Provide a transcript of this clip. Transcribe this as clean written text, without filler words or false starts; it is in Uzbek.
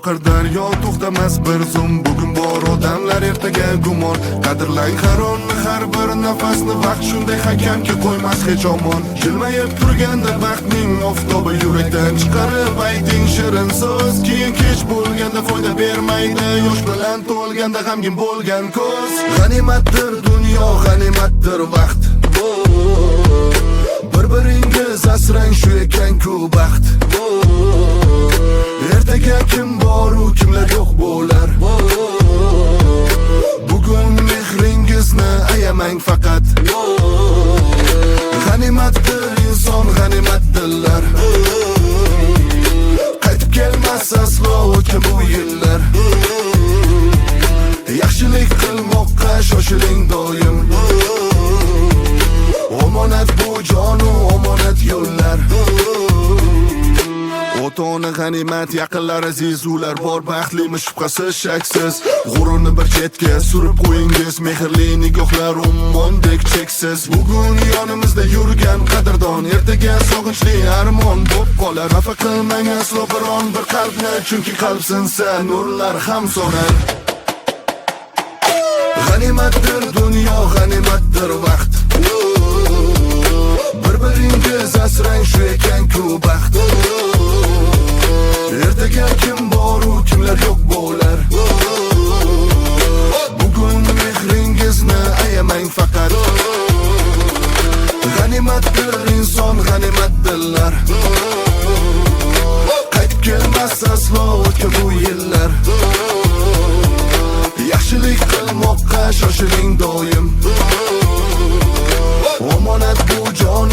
oqar daryo to'xtamas bir zum. Bugun bor odamlar, ertaga gumon. Qadrlang har onni, har bir nafasni. Vaqt shunday hakamki qo'ymas hech omon. Jilmayib turganda vaqtning oftobi yurakdan chiqarib ayting shirin so'z. Keyin kech bo'lganda foyda bermaydi, yosh bilan to'lganda g'amgin bo'lgan ko'z. G'animatdir dunyo, g'animatdir vaqt. Bir-biringiz asrang, shu ekan-ku baxt. Ertaga kim bor u kimlar yo'q bo'lar. Bugun mehringizni ayamang faqat. G'animatdir inson, g'animat dillar. Qaytib kelmas aslo o'tgan bu yillar. Yaxshilik qilmoqqa shoshiling doim. Omonat bu jonu, omonat yo'llar. Ota-ona g'animat, yaqinlar aziz, ular bor baxtlimi shubhasiz shaksiz. G'ururni bir chetga surib qo'yingiz, mehrli nigohlar ummondek cheksiz. Bugun yonimizda yurgan qadrdon, ertaga sog'inchli armon bo'p qolar. Xafa qilmang aslo biron bir qalbni, chunki qalb sinsa nurlar ham so'nar. G'animatdir dunyo, g'animatdir vaqt. Bir-biringiz asrang, shu ekan-ku baxt. Ertaga kim bor u kimlar yo'q bo'lar. Bugun mehringizni ayamang faqat. G'animatdir inson, g'animat dillar. Qaytib kelmas aslo o'tgan bu yillar. Yaxshilik qilmoqqa shoshiling doim. Omonat bu jon,